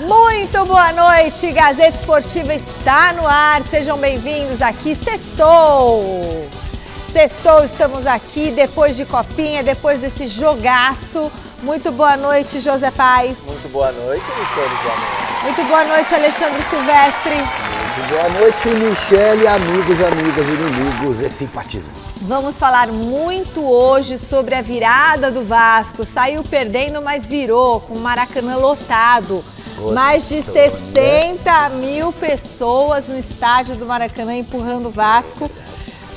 Muito boa noite, Gazeta Esportiva está no ar, sejam bem-vindos aqui, sextou! Sextou, estamos aqui depois de copinha, depois desse jogaço. Muito boa noite, José Paes. Muito boa noite, Michele Diamante. Muito boa noite, Alexandre Silvestre. Muito boa noite, Michele, amigos, amigas, inimigos e simpatizantes. Vamos falar muito hoje sobre a virada do Vasco. Saiu perdendo, mas virou, com o Maracanã lotado. Mais de 60 mil pessoas no estádio do Maracanã empurrando o Vasco.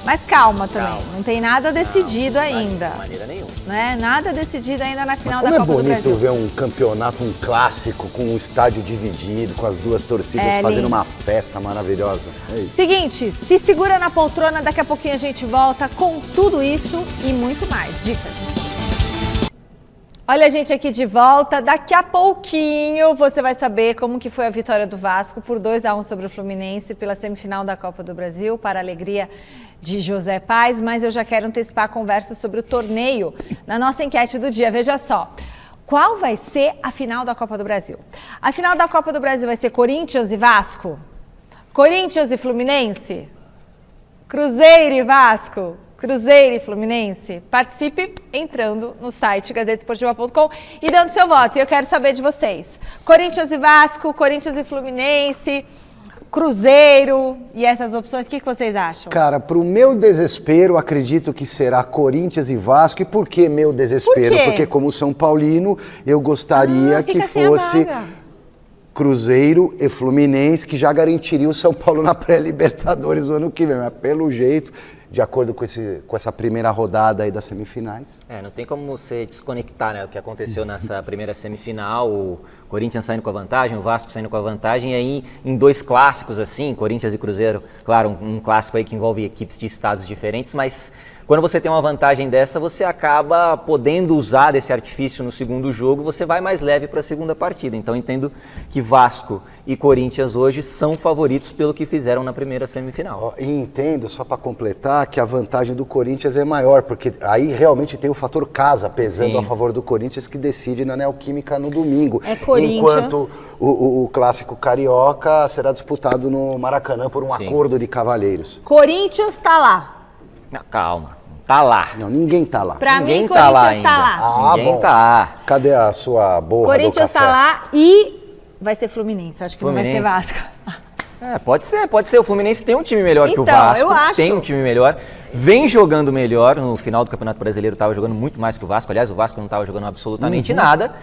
Mas calma também, não tem nada decidido ainda. De maneira nenhuma. Né? Nada decidido ainda na final da Copa do Brasil. É bonito ver um campeonato, um clássico, com um estádio dividido, com as duas torcidas fazendo uma festa maravilhosa. É isso. Seguinte, se segura na poltrona, daqui a pouquinho a gente volta com tudo isso e muito mais. Dicas. Olha a gente aqui de volta, daqui a pouquinho você vai saber como que foi a vitória do Vasco por 2-1 sobre o Fluminense pela semifinal da Copa do Brasil, para a alegria de José Paes, mas eu já quero antecipar a conversa sobre o torneio na nossa enquete do dia. Veja só, qual vai ser a final da Copa do Brasil? A final da Copa do Brasil vai ser Corinthians e Vasco? Corinthians e Fluminense? Cruzeiro e Vasco? Cruzeiro e Fluminense? Participe entrando no site gazetesportiva.com e dando seu voto. E eu quero saber de vocês. Corinthians e Vasco, Corinthians e Fluminense, Cruzeiro e essas opções, o que vocês acham? Cara, pro meu desespero, acredito que será Corinthians e Vasco. E por que meu desespero? Por quê? Porque como São Paulino, eu gostaria que fosse Cruzeiro e Fluminense, que já garantiria o São Paulo na pré-Libertadores do ano que vem. Mas pelo jeito, de acordo com essa primeira rodada aí das semifinais. Não tem como você desconectar, né, o que aconteceu nessa primeira semifinal, o Corinthians saindo com a vantagem, o Vasco saindo com a vantagem, e aí em dois clássicos assim, Corinthians e Cruzeiro, claro, um clássico aí que envolve equipes de estados diferentes, mas quando você tem uma vantagem dessa, você acaba podendo usar desse artifício no segundo jogo, você vai mais leve para a segunda partida. Então entendo que Vasco e Corinthians hoje são favoritos pelo que fizeram na primeira semifinal. E entendo, só para completar, que a vantagem do Corinthians é maior, porque aí realmente tem o fator casa pesando a favor do Corinthians, que decide na Neoquímica no domingo. É Corinthians. Enquanto o clássico carioca será disputado no Maracanã por um acordo de cavalheiros. Corinthians tá lá. Não, calma, tá lá. Não, ninguém tá lá. Pra ninguém mim, tá lá Corinthians ainda. tá lá. Ninguém tá. Cadê a sua borra Corinthians do café? tá lá e vai ser Fluminense, acho que Fluminense. não vai ser Vasco. Pode ser. O Fluminense tem um time melhor que o Vasco. Eu acho. Tem um time melhor. Vem jogando melhor. No final do Campeonato Brasileiro estava jogando muito mais que o Vasco. Aliás, o Vasco não estava jogando absolutamente nada.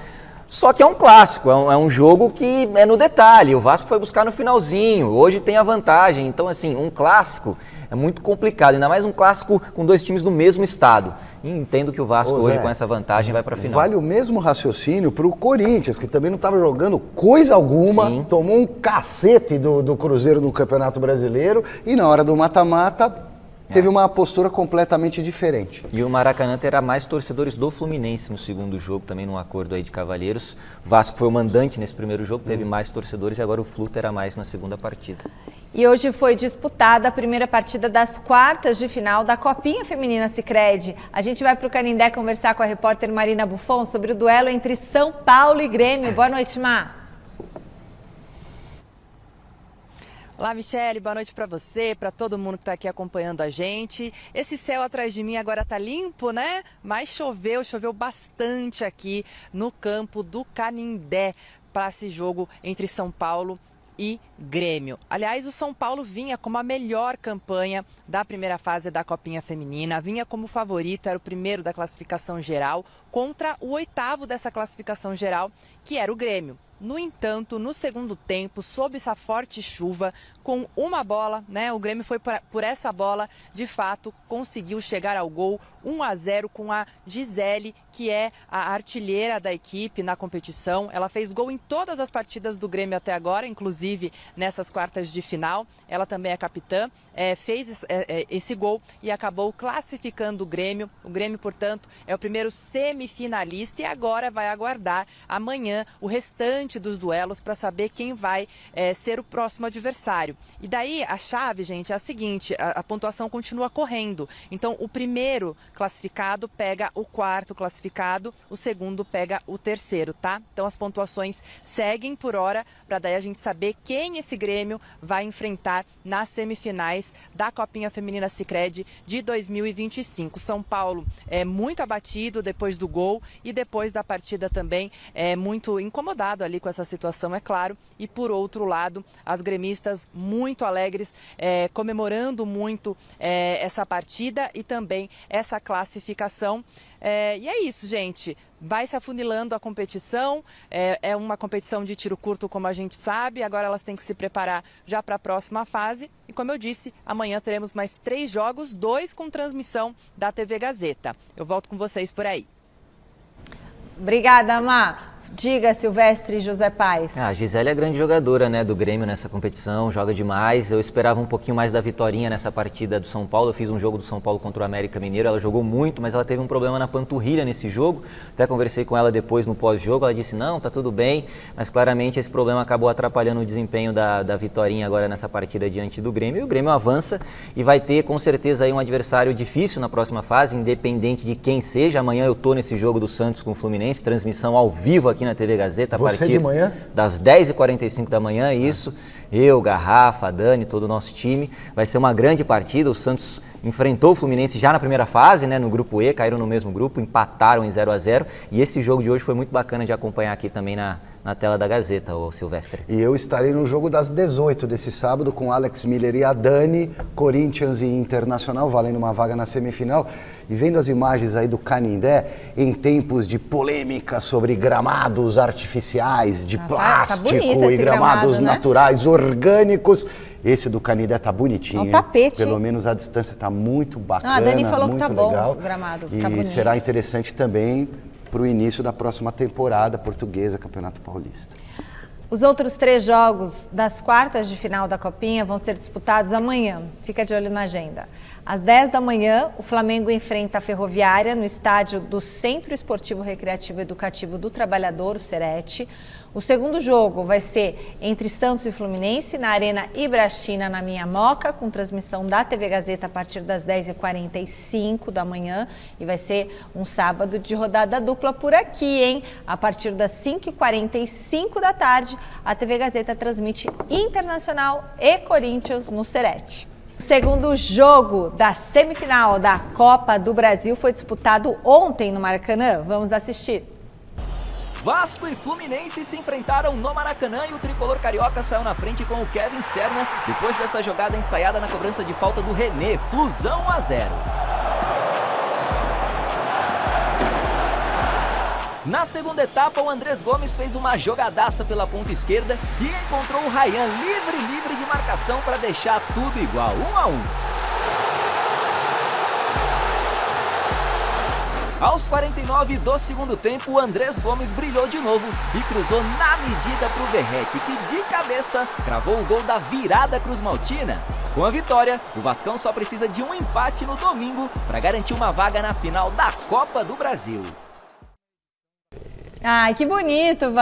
Só que é um clássico, é um jogo que é no detalhe. O Vasco foi buscar no finalzinho. Hoje tem a vantagem. Então, assim, um clássico é muito complicado. Ainda mais um clássico com dois times do mesmo estado. E entendo que o Vasco hoje, com essa vantagem, vai para a final. Vale o mesmo raciocínio para o Corinthians, que também não estava jogando coisa alguma. Sim. Tomou um cacete do Cruzeiro no Campeonato Brasileiro e na hora do mata-mata teve uma postura completamente diferente. E o Maracanã terá mais torcedores do Fluminense no segundo jogo, também num acordo aí de cavalheiros. O Vasco foi o mandante nesse primeiro jogo, teve mais torcedores e agora o Flu terá mais na segunda partida. E hoje foi disputada a primeira partida das quartas de final da Copinha Feminina Sicredi. A gente vai para o Canindé conversar com a repórter Marina Buffon sobre o duelo entre São Paulo e Grêmio. Boa noite, Má. Olá, Michele, boa noite para você, para todo mundo que está aqui acompanhando a gente. Esse céu atrás de mim agora tá limpo, né? Mas choveu bastante aqui no campo do Canindé para esse jogo entre São Paulo e Grêmio. Aliás, o São Paulo vinha como a melhor campanha da primeira fase da Copinha Feminina, vinha como favorito, era o primeiro da classificação geral, contra o oitavo dessa classificação geral, que era o Grêmio. No entanto, no segundo tempo, sob essa forte chuva, com uma bola, né? O Grêmio foi por essa bola, de fato, conseguiu chegar ao gol 1-0 com a Gisele, que é a artilheira da equipe na competição. Ela fez gol em todas as partidas do Grêmio até agora, inclusive nessas quartas de final. Ela também é capitã, fez esse gol e acabou classificando o Grêmio. O Grêmio, portanto, é o primeiro semifinalista e agora vai aguardar amanhã o restante bastante dos duelos para saber quem vai ser o próximo adversário. E daí a chave, gente, é a seguinte, a pontuação continua correndo. Então o primeiro classificado pega o quarto classificado, o segundo pega o terceiro, tá? Então as pontuações seguem por hora para daí a gente saber quem esse Grêmio vai enfrentar nas semifinais da Copinha Feminina Sicredi de 2025. São Paulo é muito abatido depois do gol e depois da partida também é muito incomodado ali com essa situação, é claro. E por outro lado, as gremistas muito alegres, comemorando muito essa partida e também essa classificação. E é isso, gente. Vai se afunilando a competição, é uma competição de tiro curto, como a gente sabe, agora elas têm que se preparar já para a próxima fase. E como eu disse, amanhã teremos mais 3 jogos, 2 com transmissão da TV Gazeta. Eu volto com vocês por aí. Obrigada, Má. Diga, Silvestre e José Paes. A Gisele é a grande jogadora, né, do Grêmio nessa competição, joga demais. Eu esperava um pouquinho mais da Vitorinha nessa partida do São Paulo. Eu fiz um jogo do São Paulo contra o América Mineiro, ela jogou muito, mas ela teve um problema na panturrilha nesse jogo. Até conversei com ela depois no pós-jogo, ela disse, não, tá tudo bem, mas claramente esse problema acabou atrapalhando o desempenho da Vitorinha agora nessa partida diante do Grêmio. E o Grêmio avança e vai ter com certeza aí um adversário difícil na próxima fase, independente de quem seja. Amanhã eu tô nesse jogo do Santos com o Fluminense, transmissão ao vivo aqui na TV Gazeta, a partir de manhã? das 10h45 da manhã, isso. Eu, Garrafa, a Dani, todo o nosso time. Vai ser uma grande partida. O Santos enfrentou o Fluminense já na primeira fase, né, no grupo E, caíram no mesmo grupo, empataram em 0-0. E esse jogo de hoje foi muito bacana de acompanhar aqui também na tela da Gazeta, o Silvestre. E eu estarei no jogo das 18 desse sábado com Alex Miller e a Dani, Corinthians e Internacional, valendo uma vaga na semifinal. E vendo as imagens aí do Canindé, em tempos de polêmica sobre gramados artificiais, de plástico e gramados naturais, orgânicos, esse do Canindé tá bonitinho. É um tapete. Pelo menos a distância tá muito bacana, a Dani falou muito que tá legal. bom o gramado. E será interessante também para o início da próxima temporada portuguesa, Campeonato Paulista. Os outros 3 jogos das quartas de final da Copinha vão ser disputados amanhã. Fica de olho na agenda. Às 10 da manhã, o Flamengo enfrenta a Ferroviária no estádio do Centro Esportivo Recreativo Educativo do Trabalhador, o Serete. O segundo jogo vai ser entre Santos e Fluminense, na Arena Ibrachina, na Minha Moca, com transmissão da TV Gazeta a partir das 10h45 da manhã. E vai ser um sábado de rodada dupla por aqui, hein? A partir das 5h45 da tarde, a TV Gazeta transmite Internacional e Corinthians no Serete. O segundo jogo da semifinal da Copa do Brasil foi disputado ontem no Maracanã. Vamos assistir. Vasco e Fluminense se enfrentaram no Maracanã e o tricolor carioca saiu na frente com o Kevin Serna depois dessa jogada ensaiada na cobrança de falta do René. Flusão 1-0. Na segunda etapa, o Andrés Gomes fez uma jogadaça pela ponta esquerda e encontrou o Ryan livre de marcação para deixar tudo igual, 1-1. Aos 49 do segundo tempo, o Andrés Gomes brilhou de novo e cruzou na medida para o Verratti, que de cabeça cravou o gol da virada cruzmaltina. Com a vitória, o Vascão só precisa de um empate no domingo para garantir uma vaga na final da Copa do Brasil. Ai, que bonito.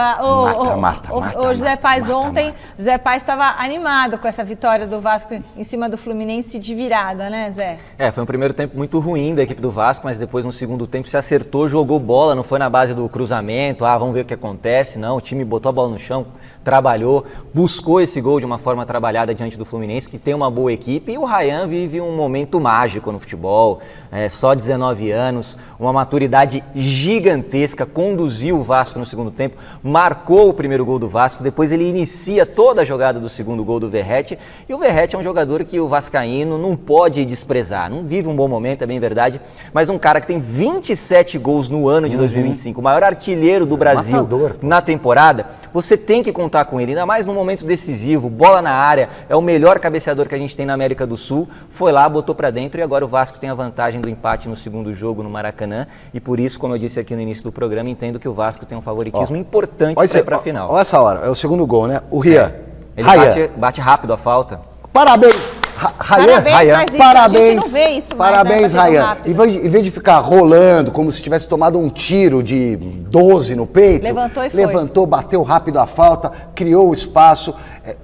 O José Paes ontem, José Paes estava animado com essa vitória do Vasco em cima do Fluminense de virada, né, Zé? Foi um primeiro tempo muito ruim da equipe do Vasco, mas depois no segundo tempo se acertou, jogou bola, não foi na base do cruzamento, vamos ver o que acontece, não, o time botou a bola no chão, trabalhou, buscou esse gol de uma forma trabalhada diante do Fluminense, que tem uma boa equipe, e o Ryan vive um momento mágico no futebol, só 19 anos, uma maturidade gigantesca, conduziu o Vasco no segundo tempo, marcou o primeiro gol do Vasco, depois ele inicia toda a jogada do segundo gol do Verratti, e o Verratti é um jogador que o vascaíno não pode desprezar, não vive um bom momento, é bem verdade, mas um cara que tem 27 gols no ano de 2025, o maior artilheiro do Brasil na temporada, você tem que contar com ele, ainda mais num momento decisivo, bola na área, é o melhor cabeceador que a gente tem na América do Sul, foi lá, botou pra dentro e agora o Vasco tem a vantagem do empate no segundo jogo no Maracanã, e por isso, como eu disse aqui no início do programa, entendo que o Vasco tem um favoritismo importante para ir para a final. Olha essa hora, é o segundo gol, né? O Rian. Ele bate rápido a falta. Parabéns, Parabéns, parabéns, a gente não vê isso mais, parabéns, né, Rayan. Em vez de ficar rolando como se tivesse tomado um tiro de 12 no peito, levantou, bateu rápido a falta, criou o espaço.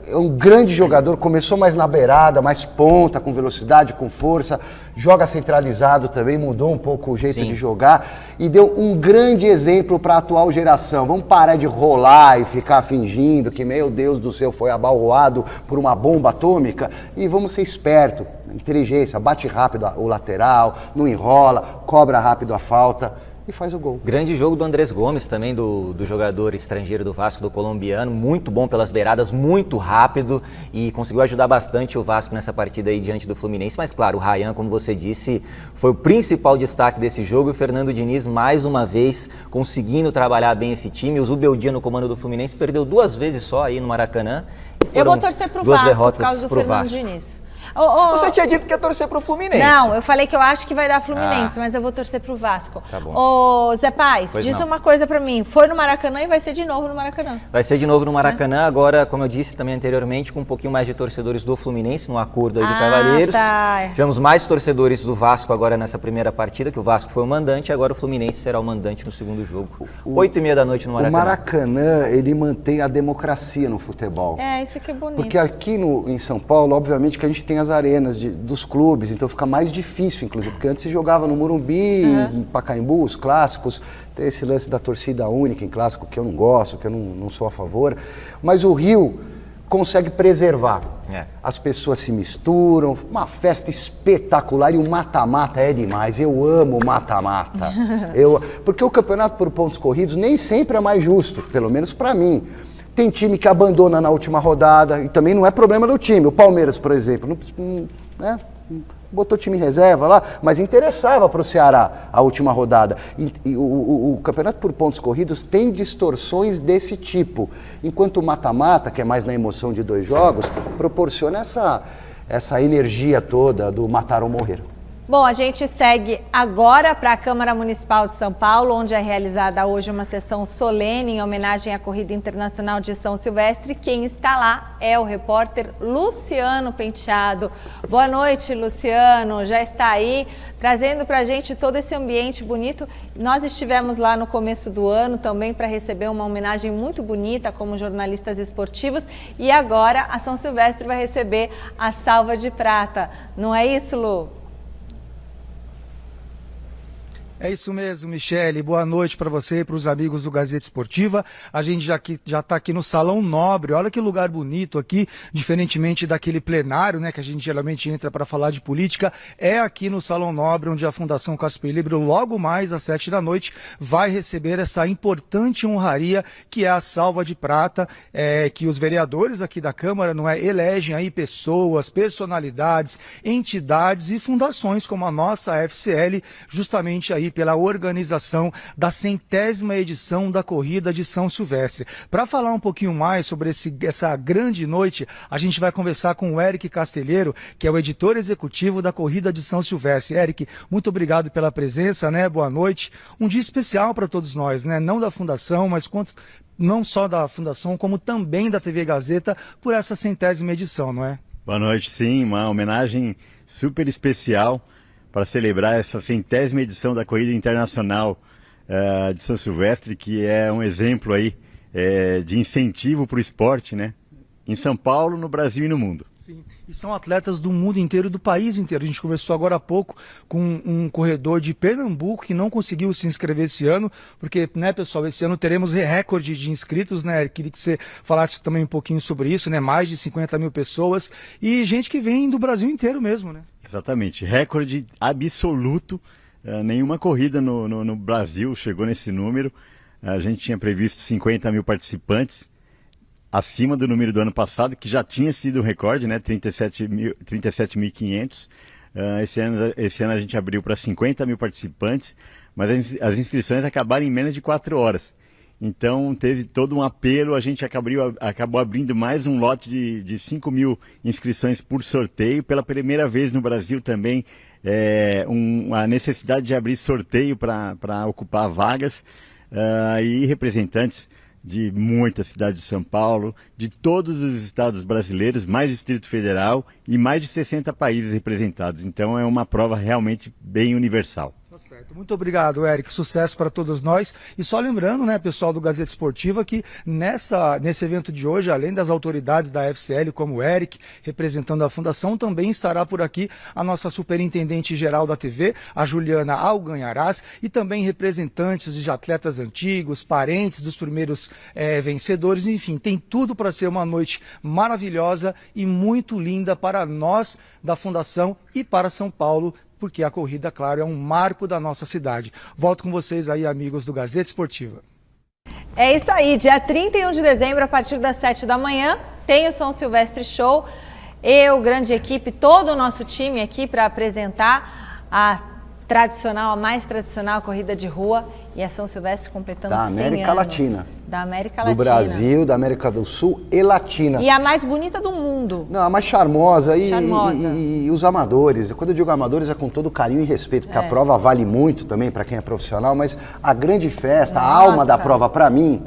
É um grande jogador, começou mais na beirada, mais ponta, com velocidade, com força, joga centralizado também, mudou um pouco o jeito de jogar e deu um grande exemplo para a atual geração. Vamos parar de rolar e ficar fingindo que, meu Deus do céu, foi abalroado por uma bomba atômica e vamos ser espertos, inteligência, bate rápido o lateral, não enrola, cobra rápido a falta e faz o gol. Grande jogo do Andrés Gomes também, do jogador estrangeiro do Vasco, do colombiano, muito bom pelas beiradas, muito rápido e conseguiu ajudar bastante o Vasco nessa partida aí diante do Fluminense, mas claro, o Rayan, como você disse, foi o principal destaque desse jogo e o Fernando Diniz, mais uma vez, conseguindo trabalhar bem esse time. O Zubeldia no comando do Fluminense perdeu 2 vezes só aí no Maracanã. Eu vou torcer pro Vasco por causa do Fernando Diniz. Você tinha dito que ia torcer pro Fluminense. Não, eu falei que eu acho que vai dar Fluminense, mas eu vou torcer pro Vasco. Tá bom. Ô, Zé Paz, Pois diz não. uma coisa pra mim. Foi no Maracanã e vai ser de novo no Maracanã. Vai ser de novo no Maracanã, agora, como eu disse também anteriormente, com um pouquinho mais de torcedores do Fluminense, no acordo aí de Cavaleiros. Tá. Tivemos mais torcedores do Vasco agora nessa primeira partida, que o Vasco foi o mandante, agora o Fluminense será o mandante no segundo jogo. 8h30 da noite no O Maracanã. Maracanã, ele mantém a democracia no futebol. É, isso aqui é bonito. Porque aqui em São Paulo, obviamente que a gente tem as arenas dos clubes, então fica mais difícil, inclusive, porque antes se jogava no Morumbi, em Pacaembu, os clássicos, tem esse lance da torcida única em clássico que eu não gosto, que eu não sou a favor, mas o Rio consegue preservar. As pessoas se misturam, uma festa espetacular e o mata-mata é demais, eu amo o mata-mata. Porque o campeonato por pontos corridos nem sempre é mais justo, pelo menos para mim. Tem time que abandona na última rodada e também não é problema do time. O Palmeiras, por exemplo, botou time em reserva lá, mas interessava para o Ceará a última rodada. E o campeonato por pontos corridos tem distorções desse tipo, enquanto o mata-mata, que é mais na emoção de 2 jogos, proporciona essa energia toda do matar ou morrer. Bom, a gente segue agora para a Câmara Municipal de São Paulo, onde é realizada hoje uma sessão solene em homenagem à Corrida Internacional de São Silvestre. Quem está lá é o repórter Luciano Penteado. Boa noite, Luciano. Já está aí trazendo para a gente todo esse ambiente bonito. Nós estivemos lá no começo do ano também para receber uma homenagem muito bonita como jornalistas esportivos. E agora a São Silvestre vai receber a Salva de Prata. Não é isso, Lu? É isso mesmo, Michele. Boa noite para você e para os amigos do Gazeta Esportiva. A gente já está aqui no Salão Nobre. Olha que lugar bonito aqui, diferentemente daquele plenário, né, que a gente geralmente entra para falar de política. É aqui no Salão Nobre, onde a Fundação Casper Libero, logo mais às 7 da noite, vai receber essa importante honraria que é a Salva de Prata, que os vereadores aqui da Câmara elegem aí pessoas, personalidades, entidades e fundações como a nossa FCL, justamente aí pela organização da 100ª edição da Corrida de São Silvestre. Para falar um pouquinho mais sobre essa grande noite, a gente vai conversar com o Eric Castelheiro, que é o editor executivo da Corrida de São Silvestre. Eric, muito obrigado pela presença, né? Boa noite. Um dia especial para todos nós, né? Não da Fundação, mas não só da Fundação, como também da TV Gazeta, por essa 100ª edição, não é? Boa noite, sim. Uma homenagem super especial para celebrar essa 100ª edição da Corrida Internacional de São Silvestre, que é um exemplo aí de incentivo para o esporte, né? Em São Paulo, no Brasil e no mundo. Sim. E são atletas do mundo inteiro, do país inteiro. A gente conversou agora há pouco com um corredor de Pernambuco que não conseguiu se inscrever esse ano, porque, né, pessoal, esse ano teremos recorde de inscritos, né? Queria que você falasse também um pouquinho sobre isso, né? Mais de 50 mil pessoas e gente que vem do Brasil inteiro mesmo, né? Exatamente, recorde absoluto. Nenhuma corrida no Brasil chegou nesse número. A gente tinha previsto 50 mil participantes, acima do número do ano passado, que já tinha sido um recorde, né? 37.500. Esse ano a gente abriu para 50 mil participantes, mas as inscrições acabaram em menos de 4 horas. Então teve todo um apelo, a gente acabou abrindo mais um lote de 5 mil inscrições por sorteio. Pela primeira vez no Brasil também, a necessidade de abrir sorteio para ocupar vagas, e representantes de muitas cidades de São Paulo, de todos os estados brasileiros, mais Distrito Federal e mais de 60 países representados. Então é uma prova realmente bem universal. Tá certo. Muito obrigado, Eric. Sucesso para todos nós. E só lembrando, né, pessoal do Gazeta Esportiva, que nesse evento de hoje, além das autoridades da FCL, como o Eric, representando a Fundação, também estará por aqui a nossa superintendente geral da TV, a Juliana Alganharás, e também representantes de atletas antigos, parentes dos primeiros vencedores. Enfim, tem tudo para ser uma noite maravilhosa e muito linda para nós da Fundação e para São Paulo, porque a corrida, claro, é um marco da nossa cidade. Volto com vocês aí, amigos do Gazeta Esportiva. É isso aí, dia 31 de dezembro, a partir das 7 da manhã, tem o São Silvestre Show. Eu, grande equipe, todo o nosso time aqui para apresentar a mais tradicional corrida de rua, e a São Silvestre completando 100 anos. Da América Latina. Da América Do Latina. Brasil, da América do Sul e Latina. E a mais bonita do mundo. Não, a mais charmosa. Charmosa. E os amadores. Quando eu digo amadores é com todo carinho e respeito, porque a prova vale muito também para quem é profissional, mas a grande festa, a alma da prova para mim,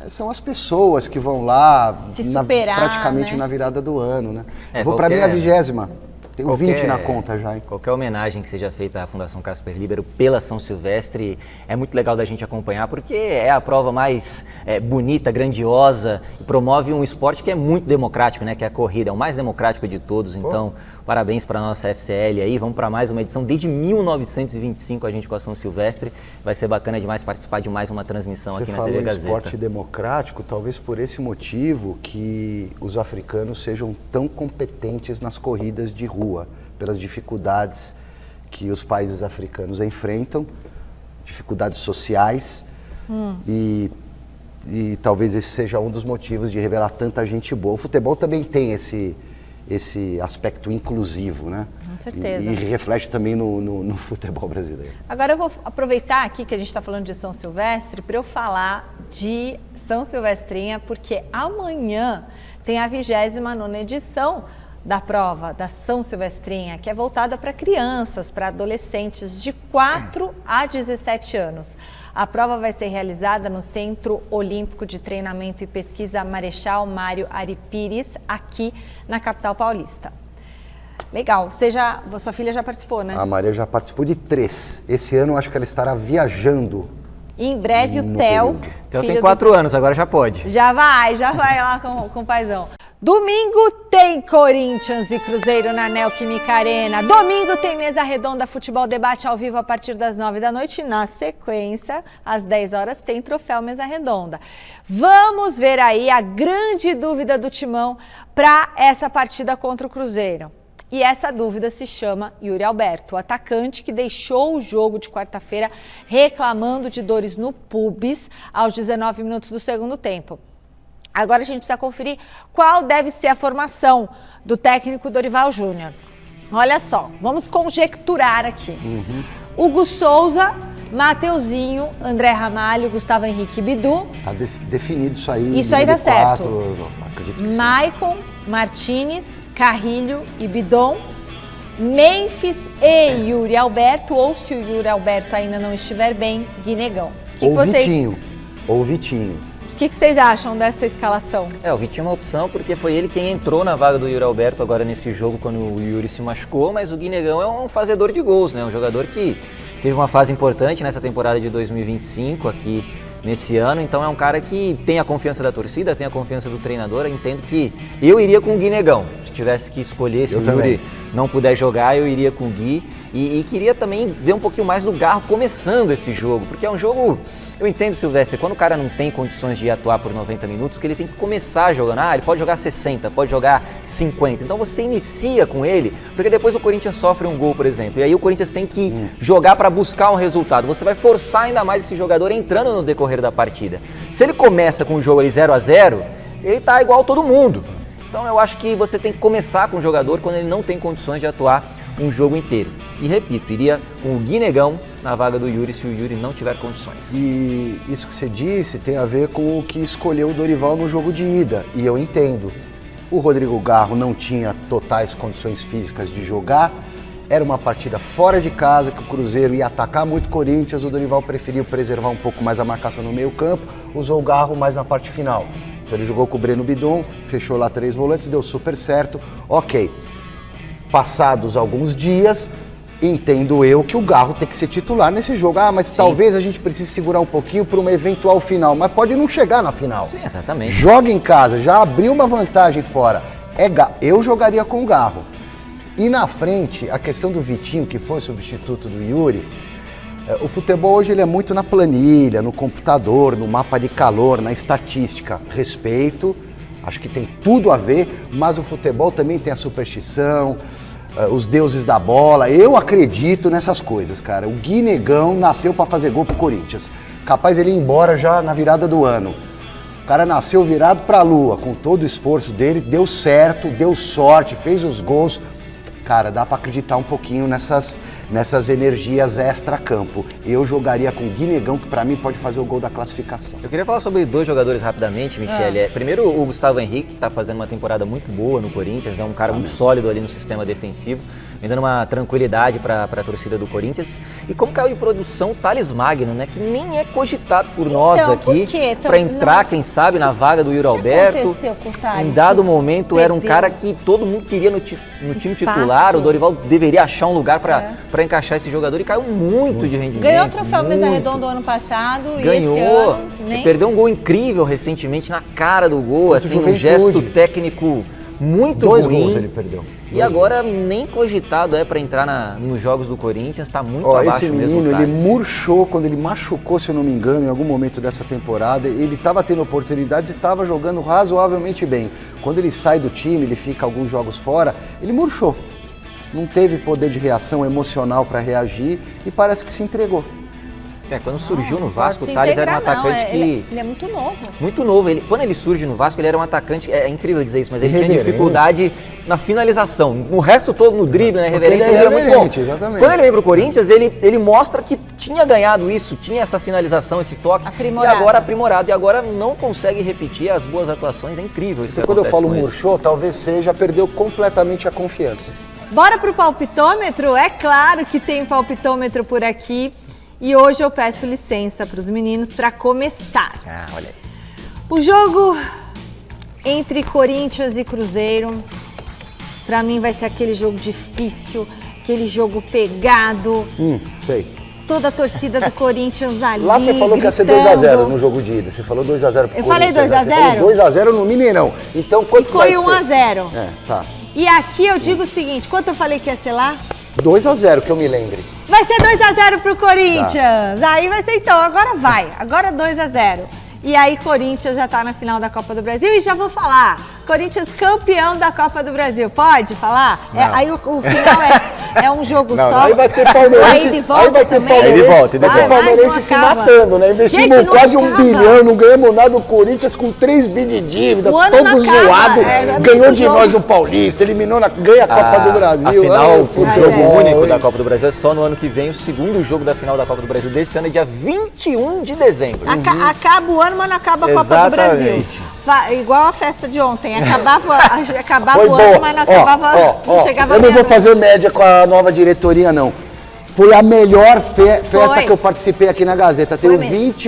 são as pessoas que vão lá se superar, praticamente né? na virada do ano, né? Vou qualquer- para minha 20ª. Tenho 20 na conta já, hein? Qualquer homenagem que seja feita à Fundação Casper Libero pela São Silvestre é muito legal da gente acompanhar, porque é a prova mais bonita, grandiosa, e promove um esporte que é muito democrático, né? Que é a corrida, é o mais democrático de todos. Então, parabéns para a nossa FCL aí. Vamos para mais uma edição desde 1925 a gente com a São Silvestre. Vai ser bacana demais participar de mais uma transmissão aqui na TV Você falou em Gazeta. esporte democrático, talvez por esse motivo que os africanos sejam tão competentes nas corridas de rua, pelas dificuldades que os países africanos enfrentam, dificuldades sociais, e talvez esse seja um dos motivos de revelar tanta gente boa. O futebol também tem esse aspecto inclusivo, né? Com certeza. E reflete também no futebol brasileiro. Agora eu vou aproveitar aqui que a gente está falando de São Silvestre para eu falar de São Silvestrinha, porque amanhã tem a 29ª edição da prova da São Silvestrinha, que é voltada para crianças, para adolescentes de 4 a 17 anos. A prova vai ser realizada no Centro Olímpico de Treinamento e Pesquisa Marechal Mário Aripires, aqui na capital paulista. Legal, sua filha já participou, né? A Maria já participou de 3. Esse ano acho que ela estará viajando. E em breve o No Theo, período. Então filho tem 4 anos, agora já pode. Já vai lá com o paizão. Domingo tem Corinthians e Cruzeiro na Neoquímica Arena. Domingo tem mesa redonda, futebol debate ao vivo a partir das 9 da noite. Na sequência, às 10 horas, tem troféu mesa redonda. Vamos ver aí a grande dúvida do Timão para essa partida contra o Cruzeiro. E essa dúvida se chama Yuri Alberto, o atacante que deixou o jogo de quarta-feira reclamando de dores no pubis aos 19 minutos do segundo tempo. Agora a gente precisa conferir qual deve ser a formação do técnico Dorival Júnior. Olha só, vamos conjecturar aqui. Hugo Souza, Mateuzinho, André Ramalho, Gustavo Henrique e Bidu. Está definido isso aí. Isso aí tá certo. Acredito que sim. Maicon, Martinez, Carrilho e Bidon. Memphis e Yuri Alberto, ou se o Yuri Alberto ainda não estiver bem, Guinegão. Ou Vitinho. O que vocês acham dessa escalação? O Vitinho é uma opção porque foi ele quem entrou na vaga do Yuri Alberto agora nesse jogo quando o Yuri se machucou, mas o Guinegão é um fazedor de gols, né? Um jogador que teve uma fase importante nessa temporada de 2025 aqui nesse ano, então é um cara que tem a confiança da torcida, tem a confiança do treinador. Eu entendo que eu iria com o Guinegão. Se tivesse que escolher, se o Yuri não puder jogar, eu iria com o Gui. E queria também ver um pouquinho mais do Garro começando esse jogo, porque é um jogo... Eu entendo, Silvestre, quando o cara não tem condições de atuar por 90 minutos, que ele tem que começar jogando. Ele pode jogar 60, pode jogar 50. Então você inicia com ele, porque depois o Corinthians sofre um gol, por exemplo. E aí o Corinthians tem que jogar para buscar um resultado. Você vai forçar ainda mais esse jogador entrando no decorrer da partida. Se ele começa com o jogo ali 0-0, ele tá igual todo mundo. Então eu acho que você tem que começar com o jogador quando ele não tem condições de atuar um jogo inteiro. E repito, iria com o Guinegão na vaga do Yuri se o Yuri não tiver condições. E isso que você disse tem a ver com o que escolheu o Dorival no jogo de ida, e eu entendo. O Rodrigo Garro não tinha totais condições físicas de jogar, era uma partida fora de casa, que o Cruzeiro ia atacar muito o Corinthians, o Dorival preferiu preservar um pouco mais a marcação no meio campo. usou o Garro mais na parte final. Então ele jogou com o Breno Bidon, fechou lá 3 volantes, deu super certo. Ok, passados alguns dias, entendo eu que o Garro tem que ser titular nesse jogo. Ah, mas talvez a gente precise segurar um pouquinho para uma eventual final, mas pode não chegar na final. Sim, exatamente. Joga em casa, já abriu uma vantagem fora. Eu jogaria com o Garro. E na frente, a questão do Vitinho, que foi o substituto do Yuri, o futebol hoje ele é muito na planilha, no computador, no mapa de calor, na estatística. Respeito, acho que tem tudo a ver, mas o futebol também tem a superstição, os deuses da bola. Eu acredito nessas coisas, cara. O Gui Negão nasceu para fazer gol pro Corinthians. Capaz ele ir embora já na virada do ano. O cara nasceu virado pra lua, com todo o esforço dele, deu certo, deu sorte, fez os gols. Cara, dá para acreditar um pouquinho nessas energias extra-campo. Eu jogaria com o Gui Negão, que para mim pode fazer o gol da classificação. Eu queria falar sobre 2 jogadores rapidamente, Michele. Primeiro, o Gustavo Henrique, que está fazendo uma temporada muito boa no Corinthians, é um cara muito sólido ali no sistema defensivo, vem dando uma tranquilidade para a torcida do Corinthians. E como caiu de produção o Thales Magno, né, que nem é cogitado por nós aqui para entrar, quem sabe, na vaga do Yuri Alberto. Aconteceu com o Thales? Em dado momento era um cara que todo mundo queria no time titular, o Dorival deveria achar um lugar para encaixar esse jogador e caiu muito de rendimento. Ganhou o troféu Mesa Redonda ano passado. Ganhou, e esse ano nem... perdeu um gol incrível recentemente na cara do gol, assim, um gesto técnico muito 2 ruim. gols ele perdeu. E agora nem cogitado para entrar nos jogos do Corinthians, está muito abaixo esse mesmo. Menino, ele murchou quando ele machucou, se eu não me engano, em algum momento dessa temporada. Ele estava tendo oportunidades e estava jogando razoavelmente bem. Quando ele sai do time, ele fica alguns jogos fora, ele murchou. Não teve poder de reação emocional para reagir e parece que se entregou. Quando surgiu no Vasco, o Thales era um atacante que... Ele é muito novo. Muito novo. Quando ele surge no Vasco, ele era um atacante... É incrível dizer isso, mas ele tinha dificuldade na finalização. No resto todo, no drible, na reverência, ele era muito bom. Exatamente. Quando ele vem pro Corinthians, ele mostra que tinha ganhado isso, tinha essa finalização, esse toque. Aprimorado. E agora aprimorado. E agora não consegue repetir as boas atuações. É incrível isso que Quando eu falo com ele. murchou, talvez seja, perdeu completamente a confiança. Bora pro palpitômetro? É claro que tem palpitômetro por aqui. E hoje eu peço licença para os meninos para começar. Olha aí. O jogo entre Corinthians e Cruzeiro, para mim vai ser aquele jogo difícil, aquele jogo pegado. Sei. Toda a torcida do Corinthians ali. Lá você falou que ia ser 2-0 no jogo de ida. Você falou 2-0 pro Corinthians. Eu falei 2-0? Você falou 2-0 no Mineirão. Então quanto vai ser? Foi 1-0. Tá. E aqui eu digo o seguinte, quanto eu falei que ia ser lá? 2-0, que eu me lembre. Vai ser 2-0 pro Corinthians. Tá. Aí vai ser então, agora vai. Agora 2-0. E aí Corinthians já tá na final da Copa do Brasil e já vou falar. Corinthians campeão da Copa do Brasil. Pode falar? Aí o final é um jogo só. Aí vai ter Palmeirense. Aí de volta aí vai ter também. Palmeirense, vai ter Palmeirense se matando, né? Investimos quase 1 bilhão, não ganhamos nada. O Corinthians com 3 bi de dívida, todo zoado. Ganhou de nós no Paulista, eliminou, ganha a Copa do Brasil. Afinal, o jogo único da Copa do Brasil é só no ano que vem. O segundo jogo da final da Copa do Brasil desse ano é dia 21 de dezembro. Acaba o ano, mas não acaba a Copa do Brasil. Igual a festa de ontem. Acabava o ano, mas não acabava, não chegava eu não vou fazer média com a nova diretoria, não. Foi a melhor festa que eu participei aqui na Gazeta. Tenho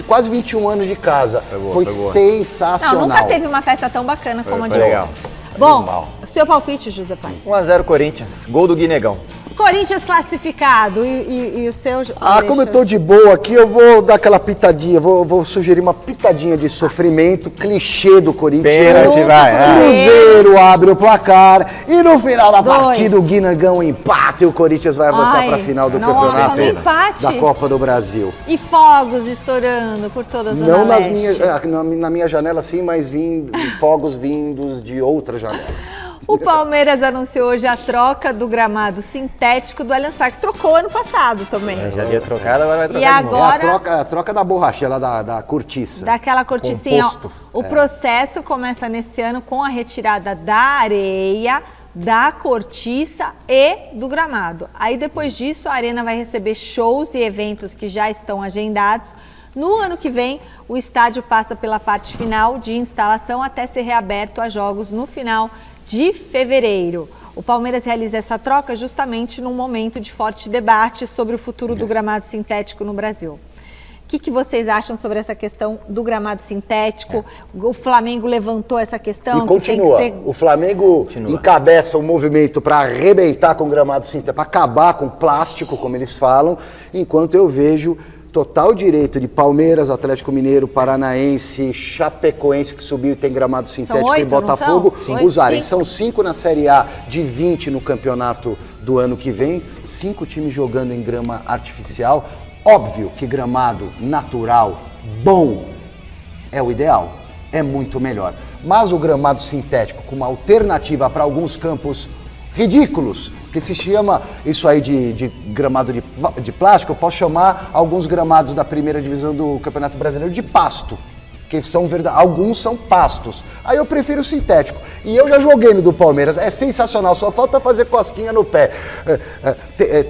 quase 21 anos de casa. Foi sensacional. Não, nunca teve uma festa tão bacana como a de legal. ontem. Bom, o seu palpite, José Paz? 1-0 Corinthians. Gol do Gui Negão. Corinthians classificado e o seu... Como eu tô de boa aqui, eu vou dar aquela pitadinha, vou sugerir uma pitadinha de sofrimento, clichê do Corinthians. Pênalti, vai. Cruzeiro abre o placar e no final da partida o Gui Negão empata e o Corinthians vai avançar para a final do campeonato empate. Da Copa do Brasil. E fogos estourando por todas as Não na minha janela sim, mas fogos vindos de outras janelas. O Palmeiras anunciou hoje a troca do gramado sintético do Allianz Parque. Trocou ano passado também. Já havia trocado, agora vai trocar e de novo. agora a troca da borracha, da cortiça. Daquela corticinha. O processo começa nesse ano com a retirada da areia, da cortiça e do gramado. Aí depois disso a arena vai receber shows e eventos que já estão agendados. No ano que vem, o estádio passa pela parte final de instalação até ser reaberto a jogos no final de fevereiro. O Palmeiras realiza essa troca justamente num momento de forte debate sobre o futuro do gramado sintético no Brasil. que vocês acham sobre essa questão do gramado sintético? O Flamengo levantou essa questão. E continua. Que tem que ser... O Flamengo encabeça o movimento para arrebentar com o gramado sintético, para acabar com o plástico, como eles falam, enquanto eu vejo total direito de Palmeiras, Atlético Mineiro, Paranaense, Chapecoense, que subiu e tem gramado sintético, 8, e Botafogo usarem. 5. São 5 na Série A, de 20 no campeonato do ano que vem, 5 times jogando em grama artificial. Óbvio que gramado natural, bom, é o ideal, é muito melhor. Mas o gramado sintético, como alternativa para alguns campos ridículos, que se chama isso aí de gramado de plástico, eu posso chamar alguns gramados da primeira divisão do Campeonato Brasileiro de pasto, que são alguns são pastos. Aí eu prefiro o sintético. E eu já joguei no do Palmeiras, é sensacional, só falta fazer cosquinha no pé.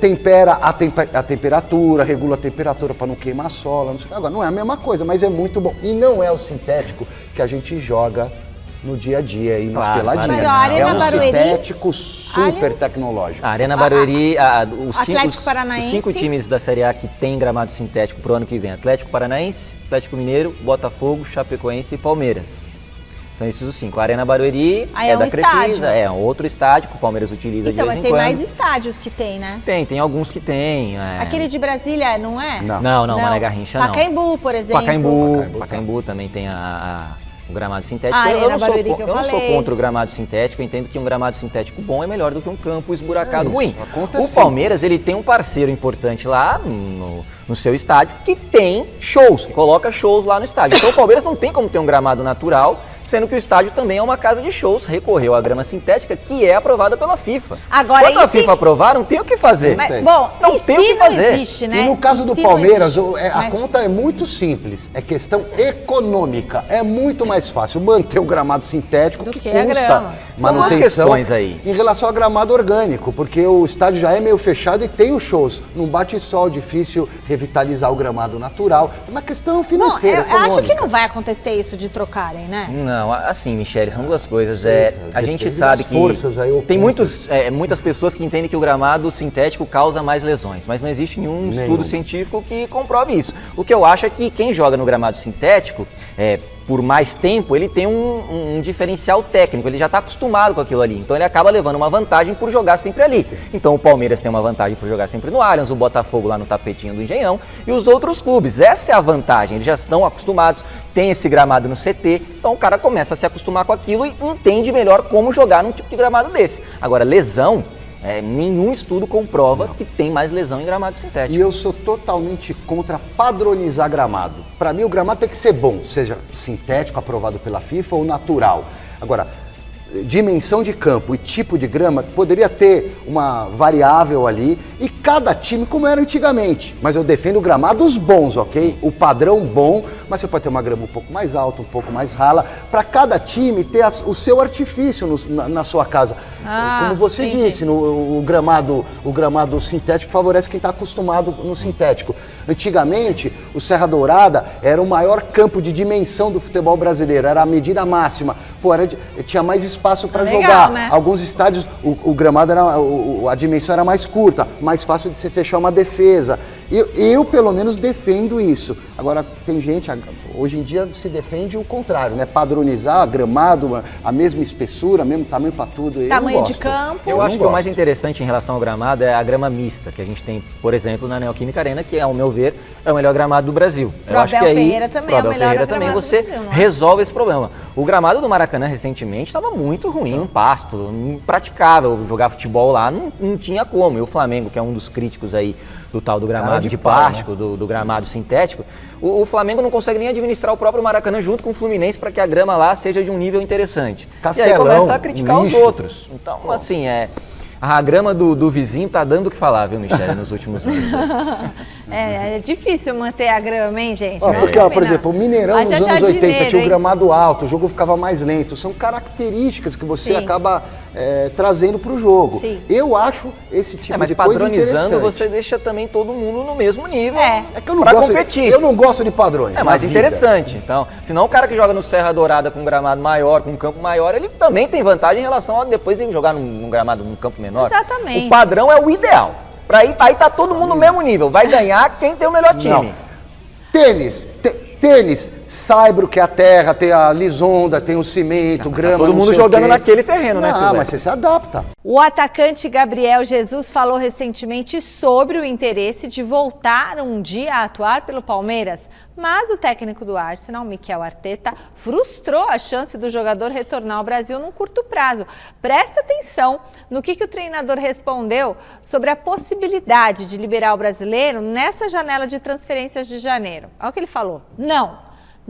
Tempera a temperatura, regula a temperatura para não queimar a sola. Não sei. Agora, não é a mesma coisa, mas é muito bom. E não é o sintético que a gente joga no dia a dia aí nas peladinhas. É um sintético super tecnológico. A Arena Barueri, os 5 times da Série A que tem gramado sintético pro ano que vem: Atlético Paranaense, Atlético Mineiro, Botafogo, Chapecoense e Palmeiras. São esses os 5. A Arena Barueri é da Crefisa, é outro estádio que o Palmeiras utiliza de vez em quando. Então, mas tem mais estádios que tem, né? Tem alguns que tem. Aquele de Brasília, não é? Não, Mané Garrincha não. Pacaembu, por exemplo. Pacaembu também tem o gramado sintético. Eu não sou contra o gramado sintético, eu entendo que um gramado sintético bom é melhor do que um campo esburacado ruim. O Palmeiras, ele tem um parceiro importante lá no seu estádio que tem shows, que coloca shows lá no estádio. Então o Palmeiras não tem como ter um gramado natural, sendo que o estádio também é uma casa de shows, recorreu à grama sintética, que é aprovada pela FIFA. Agora, quando a FIFA aprovar, não tem o que fazer. Não tem o que fazer. Existe, né? E no caso do Palmeiras, a conta é muito simples, é questão econômica. É muito mais fácil manter o gramado sintético do que a custa grama. manutenção aí. Em relação ao gramado orgânico, porque o estádio já é meio fechado e tem os shows. Num bate-sol, difícil revitalizar o gramado natural. É uma questão financeira, eu acho que não vai acontecer isso de trocarem, né? Não, assim, Michele, são duas coisas. A gente sabe que tem muitas pessoas que entendem que o gramado sintético causa mais lesões, mas não existe nenhum estudo científico que comprove isso. O que eu acho é que quem joga no gramado sintético, por mais tempo, ele tem um diferencial técnico, ele já está acostumado com aquilo ali, então ele acaba levando uma vantagem por jogar sempre ali. Então o Palmeiras tem uma vantagem por jogar sempre no Allianz, o Botafogo lá no tapetinho do Engenhão e os outros clubes. Essa é a vantagem, eles já estão acostumados, tem esse gramado no CT, então o cara começa a se acostumar com aquilo e entende melhor como jogar num tipo de gramado desse. Agora, lesão, nenhum estudo comprova que tem mais lesão em gramado sintético. E eu sou totalmente contra padronizar gramado. Para mim, o gramado tem que ser bom, seja sintético, aprovado pela FIFA, ou natural. Agora, dimensão de campo e tipo de grama, poderia ter uma variável ali, e cada time, como era antigamente. Mas eu defendo gramados bons, ok? O padrão bom, mas você pode ter uma grama um pouco mais alta, um pouco mais rala, para cada time ter o seu artifício na sua casa. Como você disse, o gramado sintético favorece quem está acostumado no sintético. Antigamente, o Serra Dourada era o maior campo de dimensão do futebol brasileiro, era a medida máxima. Tinha mais espaço para jogar. Né? Alguns estádios, o gramado a dimensão era mais curta, mais fácil de você fechar uma defesa. Eu pelo menos defendo isso. Agora, tem gente, hoje em dia se defende o contrário, né? Padronizar gramado, a mesma espessura, mesmo tamanho para tudo. Tamanho de campo. Eu acho que o mais interessante em relação ao gramado é a grama mista, que a gente tem, por exemplo, na Neoquímica Arena, que, ao meu ver, é o melhor gramado do Brasil. Pro Abel Ferreira também é o melhor gramado você do Brasil, não é? resolve esse problema. O gramado do Maracanã, recentemente, estava muito ruim, um pasto, impraticável. Jogar futebol lá não tinha como. E o Flamengo, que é um dos críticos aí do tal do gramado de plástico, né? do gramado sintético, o Flamengo não consegue nem administrar o próprio Maracanã junto com o Fluminense para que a grama lá seja de um nível interessante. Castelão, e aí começa a criticar os outros. Então, assim, a grama do vizinho tá dando o que falar, viu, Michele, nos últimos anos. É difícil manter a grama, hein, gente? Porque, por exemplo, o Mineirão nos anos 80 tinha um gramado alto, o jogo ficava mais lento. São características que você acaba trazendo para o jogo. Sim. Eu acho esse tipo mas de coisa padronizando você deixa também todo mundo no mesmo nível que eu não para gosto, competir. Eu não gosto de padrões. É mais interessante. Então, senão o cara que joga no Serra Dourada com um gramado maior, com um campo maior, ele também tem vantagem em relação a depois ele jogar num gramado num campo menor. Exatamente. O padrão é o ideal. Aí tá todo mundo no mesmo nível. Vai ganhar quem tem o melhor time. Tênis, saibro que é a terra, tem a lisonda, tem o cimento, grama, todo mundo jogando naquele terreno, né, Silvio? Mas você se adapta. O atacante Gabriel Jesus falou recentemente sobre o interesse de voltar um dia a atuar pelo Palmeiras, mas o técnico do Arsenal, Mikel Arteta, frustrou a chance do jogador retornar ao Brasil num curto prazo. Presta atenção no que o treinador respondeu sobre a possibilidade de liberar o brasileiro nessa janela de transferências de janeiro. Olha o que ele falou.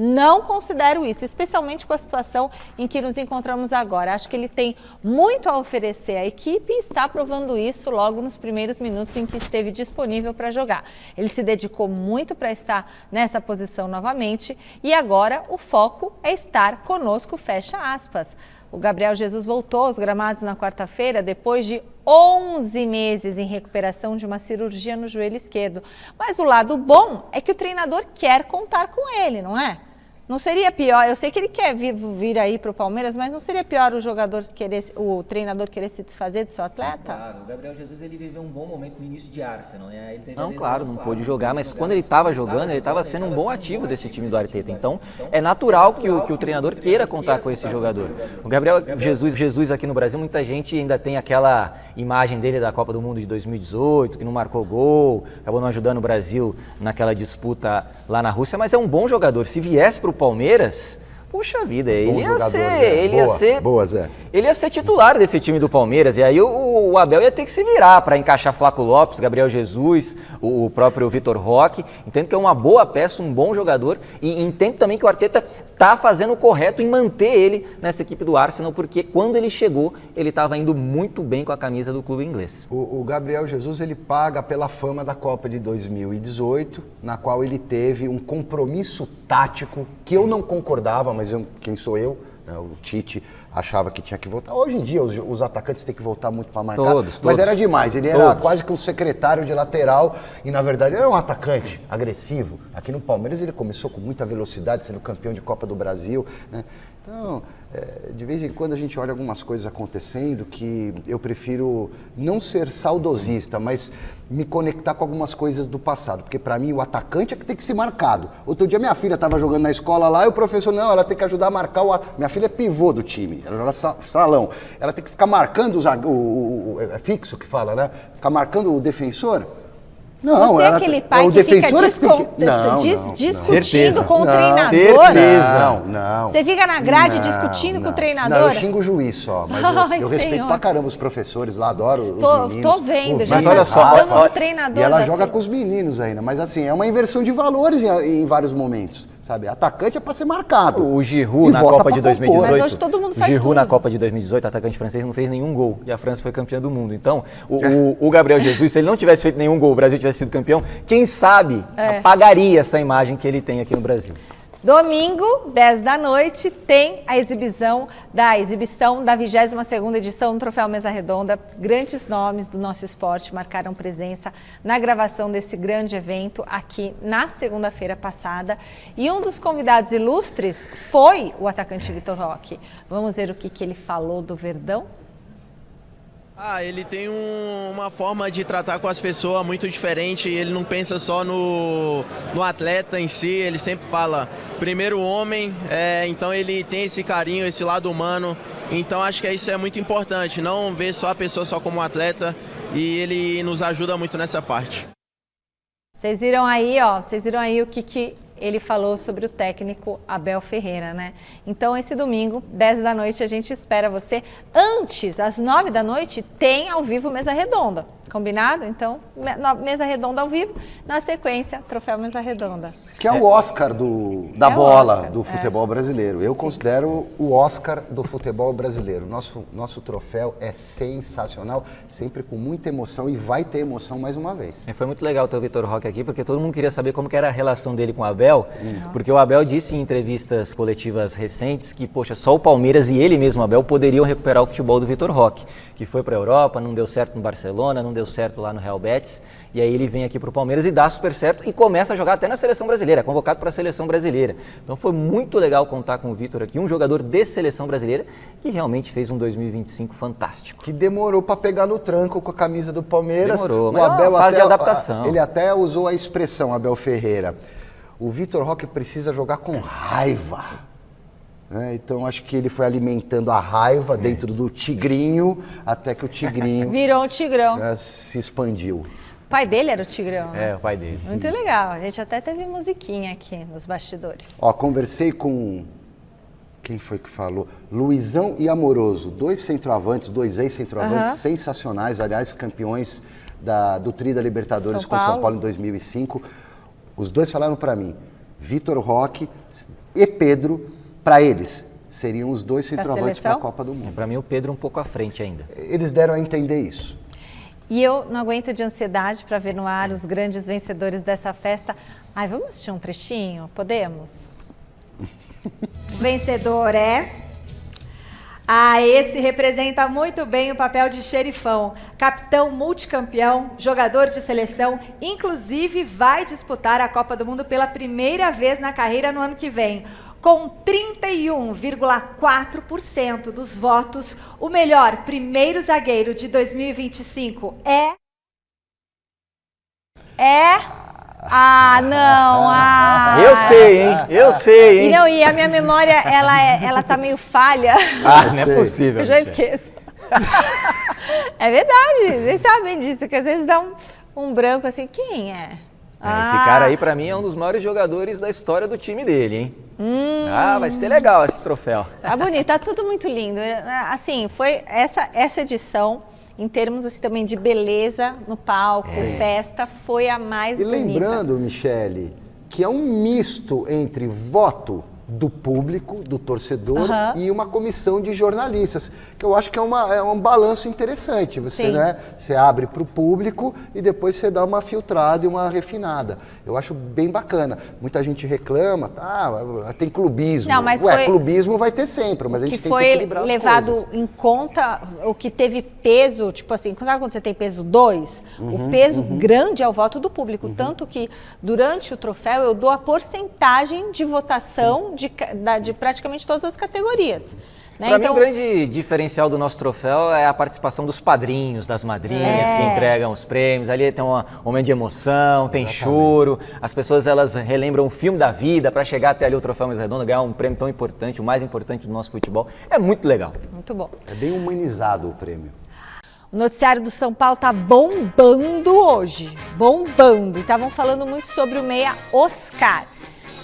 Não considero isso, especialmente com a situação em que nos encontramos agora. Acho que ele tem muito a oferecer à equipe e está provando isso logo nos primeiros minutos em que esteve disponível para jogar. Ele se dedicou muito para estar nessa posição novamente e agora o foco é estar conosco, fecha aspas. O Gabriel Jesus voltou aos gramados na quarta-feira depois de 11 meses em recuperação de uma cirurgia no joelho esquerdo. Mas o lado bom é que o treinador quer contar com ele, não é? Não seria pior, eu sei que ele quer vir aí para o Palmeiras, mas não seria pior o treinador querer se desfazer do seu atleta? Claro, o Gabriel Jesus ele viveu um bom momento no início de Arsenal, né? Ele teve não pôde jogar, mas quando ele estava jogando, ele estava sendo um bom ativo desse time do Arteta. Então, é natural que o treinador queira contar com esse jogador. O Gabriel Jesus aqui no Brasil, muita gente ainda tem aquela imagem dele da Copa do Mundo de 2018, que não marcou gol, acabou não ajudando o Brasil naquela disputa lá na Rússia, mas é um bom jogador. Se viesse para o Palmeiras, puxa vida, ele ia ser titular desse time do Palmeiras, e aí o Abel ia ter que se virar para encaixar Flaco Lopes, Gabriel Jesus, o próprio Vitor Roque. Entendo que é uma boa peça, um bom jogador, e entendo também que o Arteta está fazendo o correto em manter ele nessa equipe do Arsenal, porque quando ele chegou, ele estava indo muito bem com a camisa do clube inglês. O Gabriel Jesus, ele paga pela fama da Copa de 2018, na qual ele teve um compromisso tático que eu não concordava, mas quem sou eu? O Tite achava que tinha que voltar. Hoje em dia os atacantes têm que voltar muito para marcar. Todos. Mas era demais, ele era quase que um secretário de lateral e na verdade ele era um atacante agressivo. Aqui no Palmeiras ele começou com muita velocidade, sendo campeão de Copa do Brasil, né? Então, de vez em quando a gente olha algumas coisas acontecendo que eu prefiro não ser saudosista, mas me conectar com algumas coisas do passado, porque para mim o atacante é que tem que ser marcado. Outro dia minha filha estava jogando na escola lá e o professor, não, ela tem que ajudar a marcar Minha filha é pivô do time, ela joga salão, ela tem que ficar marcando é fixo que fala, né? Ficar marcando o defensor. Não, você é aquele pai que fica discutindo com o treinador? Certeza. Não. Você fica na grade discutindo com o treinador? Não, eu xingo o juiz só, mas eu respeito pra caramba os professores lá, adoro os meninos. Tô vendo, já mas olha só, o treinador. E ela joga com os meninos ainda, mas assim, é uma inversão de valores em vários momentos. Sabe, atacante é para ser marcado. O Giroud na Copa de 2018. Mas hoje todo mundo faz Giroud tudo. Na Copa de 2018, atacante francês, não fez nenhum gol e a França foi campeã do mundo. Então, o Gabriel Jesus, se ele não tivesse feito nenhum gol, o Brasil tivesse sido campeão, quem sabe apagaria essa imagem que ele tem aqui no Brasil. Domingo, 10 da noite, tem a exibição da 22ª edição do Troféu Mesa Redonda. Grandes nomes do nosso esporte marcaram presença na gravação desse grande evento aqui na segunda-feira passada. E um dos convidados ilustres foi o atacante Vitor Roque. Vamos ver o que ele falou do Verdão? Ele tem uma forma de tratar com as pessoas muito diferente, ele não pensa só no atleta em si, ele sempre fala primeiro o homem, então ele tem esse carinho, esse lado humano, então acho que isso é muito importante, não ver só a pessoa só como um atleta, e ele nos ajuda muito nessa parte. Vocês viram aí, o que ele falou sobre o técnico Abel Ferreira, né? Então, esse domingo, 10 da noite, a gente espera você. Antes, às 9 da noite, tem ao vivo Mesa Redonda. Combinado? Então, Mesa Redonda ao vivo. Na sequência, Troféu Mesa Redonda. Que é o Oscar da bola do futebol brasileiro. Eu considero o Oscar do futebol brasileiro. Nosso troféu é sensacional, sempre com muita emoção e vai ter emoção mais uma vez. E foi muito legal ter o Vitor Roque aqui, porque todo mundo queria saber como que era a relação dele com o Abel, porque o Abel disse em entrevistas coletivas recentes que, poxa, só o Palmeiras e ele mesmo, Abel, poderiam recuperar o futebol do Vitor Roque, que foi para a Europa, não deu certo no Barcelona, não deu certo lá no Real Betis, e aí ele vem aqui para o Palmeiras e dá super certo e começa a jogar até na seleção brasileira, é convocado para a seleção brasileira. Então foi muito legal contar com o Vitor aqui, um jogador de seleção brasileira que realmente fez um 2025 fantástico. Que demorou para pegar no tranco com a camisa do Palmeiras. Demorou, mas é uma fase de adaptação. Ele até usou a expressão, Abel Ferreira. O Vitor Roque precisa jogar com raiva. Então acho que ele foi alimentando a raiva dentro do tigrinho, até que o tigrinho Virou um tigrão. se expandiu. O pai dele era o tigrão, né? É, o pai dele. Muito legal. A gente até teve musiquinha aqui nos bastidores. Ó, conversei com... Quem foi que falou? Luizão e Amoroso, 2 centroavantes, 2 ex-centroavantes sensacionais, aliás, campeões do Tri da Libertadores com São Paulo em 2005. Os dois falaram para mim, Vitor Roque e Pedro, para eles, seriam os 2 centroavantes para a Copa do Mundo. Para mim, o Pedro um pouco à frente ainda. Eles deram a entender isso. E eu não aguento de ansiedade para ver no ar os grandes vencedores dessa festa. Ai, vamos assistir um trechinho? Podemos? Vencedor é... esse representa muito bem o papel de xerifão, capitão multicampeão, jogador de seleção, inclusive vai disputar a Copa do Mundo pela primeira vez na carreira no ano que vem. Com 31,4% dos votos, o melhor primeiro zagueiro de 2025 é... Eu sei, hein? Eu sei, hein? E a minha memória, ela tá meio falha. Não é possível. Eu já esqueço. É verdade, vocês sabem disso, que às vezes dá um branco assim, quem é? Esse cara aí, pra mim, é um dos maiores jogadores da história do time dele, hein? Vai ser legal esse troféu. Tá bonito, tá tudo muito lindo. Assim, foi essa edição, em termos assim, também de beleza no palco, festa, foi a mais bonita. E lembrando, Michele, que é um misto entre voto do público, do torcedor e uma comissão de jornalistas, que eu acho que é um balanço interessante. Você abre para o público e depois você dá uma filtrada e uma refinada. Eu acho bem bacana. Muita gente reclama, tem clubismo. Não, mas clubismo vai ter sempre, mas a gente tem que equilibrar as coisas. Foi levado em conta o que teve peso, tipo assim, sabe quando você tem peso 2? O peso grande é o voto do público, tanto que durante o troféu eu dou a porcentagem de votação de praticamente todas as categorias. Né? Para mim, o grande diferencial do nosso troféu é a participação dos padrinhos, das madrinhas que entregam os prêmios. Ali tem um momento de emoção, tem choro. As pessoas, elas relembram o filme da vida para chegar até ali o troféu mais redondo, ganhar um prêmio tão importante, o mais importante do nosso futebol. É muito legal. Muito bom. É bem humanizado o prêmio. O noticiário do São Paulo tá bombando hoje. Bombando. E estavam falando muito sobre o meia Oscar.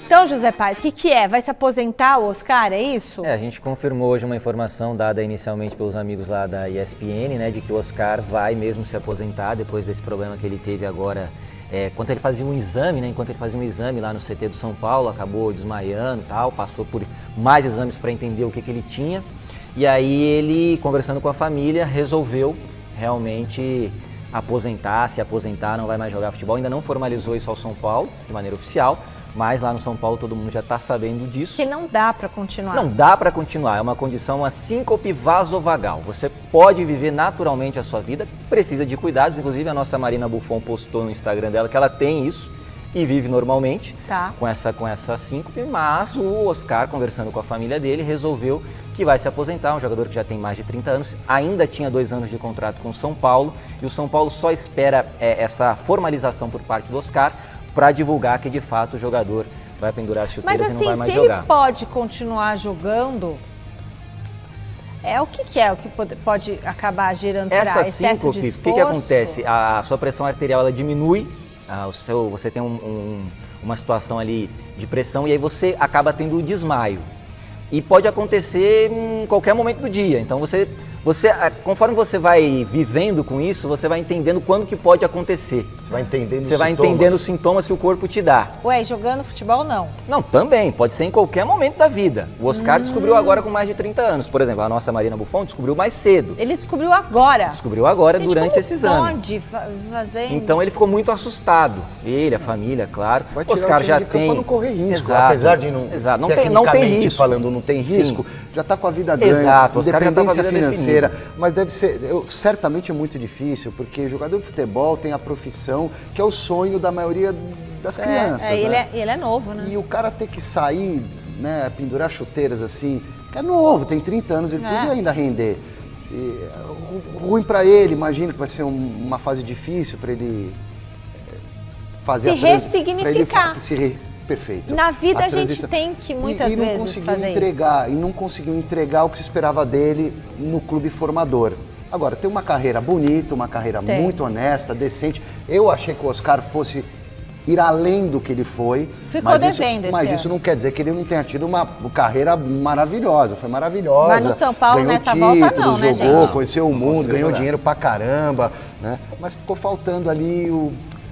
Então, José Paes, o que é? Vai se aposentar o Oscar, é isso? A gente confirmou hoje uma informação dada inicialmente pelos amigos lá da ESPN, né, de que o Oscar vai mesmo se aposentar depois desse problema que ele teve agora, enquanto ele fazia um exame, lá no CT do São Paulo, acabou desmaiando e tal, passou por mais exames para entender o que ele tinha, e aí ele, conversando com a família, resolveu realmente se aposentar, não vai mais jogar futebol, ainda não formalizou isso ao São Paulo de maneira oficial, mas lá no São Paulo todo mundo já está sabendo disso. Que não dá para continuar. Não dá para continuar, é uma condição, uma síncope vasovagal. Você pode viver naturalmente a sua vida, precisa de cuidados, inclusive a nossa Marina Buffon postou no Instagram dela que ela tem isso e vive normalmente com essa síncope, mas o Oscar, conversando com a família dele, resolveu que vai se aposentar, um jogador que já tem mais de 30 anos, ainda tinha 2 anos de contrato com o São Paulo, e o São Paulo só espera essa formalização por parte do Oscar para divulgar que de fato o jogador vai pendurar as chuteiras e não vai mais jogar. Mas assim, se ele pode continuar jogando, o que pode acabar gerando essa excesso de síncope, esforço? o que acontece? A sua pressão arterial ela diminui, você tem uma situação ali de pressão e aí você acaba tendo o desmaio. E pode acontecer em qualquer momento do dia, então conforme você vai vivendo com isso, você vai entendendo quando que pode acontecer. Você vai entendendo os sintomas que o corpo te dá. Ué, jogando futebol não? Não, também, pode ser em qualquer momento da vida. O Oscar descobriu agora com mais de 30 anos. Por exemplo, a nossa Marina Buffon descobriu mais cedo. Ele descobriu agora? Descobriu agora, gente, durante esse exame. Pode fazer? Então ele ficou muito assustado. Ele, a família, claro. Vai tirar Oscar o time já de campo tem. para não correr risco. Exato. Apesar de não tem risco. Falando, não tem risco, sim, já está com a vida ganha, exato. Oscar já tá com a independência vida financeira. definida. Mas certamente é muito difícil, porque jogador de futebol tem a profissão que é o sonho da maioria das crianças. Ele é novo, né? E o cara ter que sair, né, pendurar chuteiras assim, que é novo, tem 30 anos, ele podia ainda render. Ruim para ele, imagino que vai ser uma fase difícil para ele fazer ressignificar. perfeito. Na vida a gente transição. tem que muitas e não vezes conseguiu fazer entregar, isso. E não conseguiu entregar o que se esperava dele no clube formador. Agora, tem uma carreira bonita, uma carreira muito honesta, decente. Eu achei que o Oscar fosse ir além do que ele foi. Ficou devendo esse Mas isso não quer dizer que ele não tenha tido uma carreira maravilhosa. Foi maravilhosa. Mas no São Paulo, ganhou nessa títulos, volta, não, né, jogou, gente? conheceu o mundo, ganhou dinheiro pra caramba, né? Mas ficou faltando ali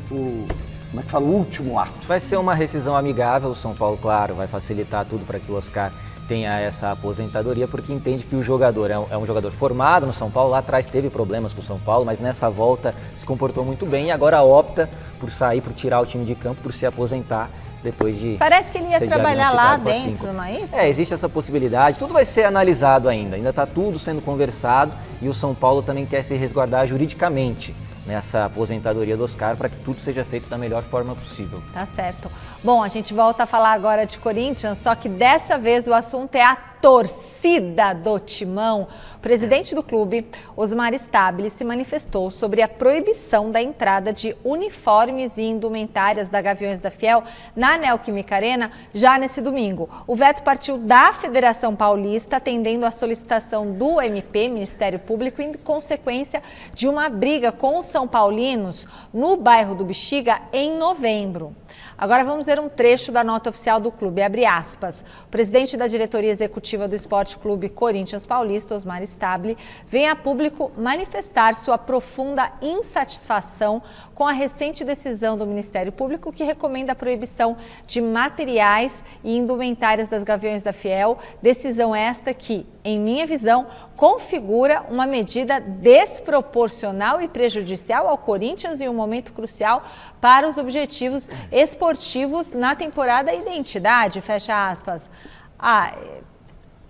como é que fala? O último ato. Vai ser uma rescisão amigável, o São Paulo, claro, vai facilitar tudo para que o Oscar tenha essa aposentadoria, porque entende que o jogador é um jogador formado no São Paulo, lá atrás teve problemas com o São Paulo, mas nessa volta se comportou muito bem e agora opta por sair, por tirar o time de campo, por se aposentar depois de... Parece que ele ia ser trabalhar lá diagnosticado com a dentro, síncope. não é isso? Existe essa possibilidade, tudo vai ser analisado ainda está tudo sendo conversado e o São Paulo também quer se resguardar juridicamente nessa aposentadoria do Oscar para que tudo seja feito da melhor forma possível. Tá certo. Bom, a gente volta a falar agora de Corinthians, só que dessa vez o assunto é a torcida do Timão. O presidente do clube, Osmar Stabile, se manifestou sobre a proibição da entrada de uniformes e indumentárias da Gaviões da Fiel na Neoquímica Arena já nesse domingo. O veto partiu da Federação Paulista, atendendo à solicitação do MP, Ministério Público, em consequência de uma briga com os São Paulinos no bairro do Bexiga em novembro. Agora vamos ver um trecho da nota oficial do clube, abre aspas. O presidente da diretoria executiva do Esporte Clube Corinthians Paulista, Osmar Stabile, vem a público manifestar sua profunda insatisfação com a recente decisão do Ministério Público que recomenda a proibição de materiais e indumentárias das Gaviões da Fiel, decisão esta que, em minha visão, configura uma medida desproporcional e prejudicial ao Corinthians em um momento crucial para os objetivos esportivos na temporada Identidade, fecha aspas.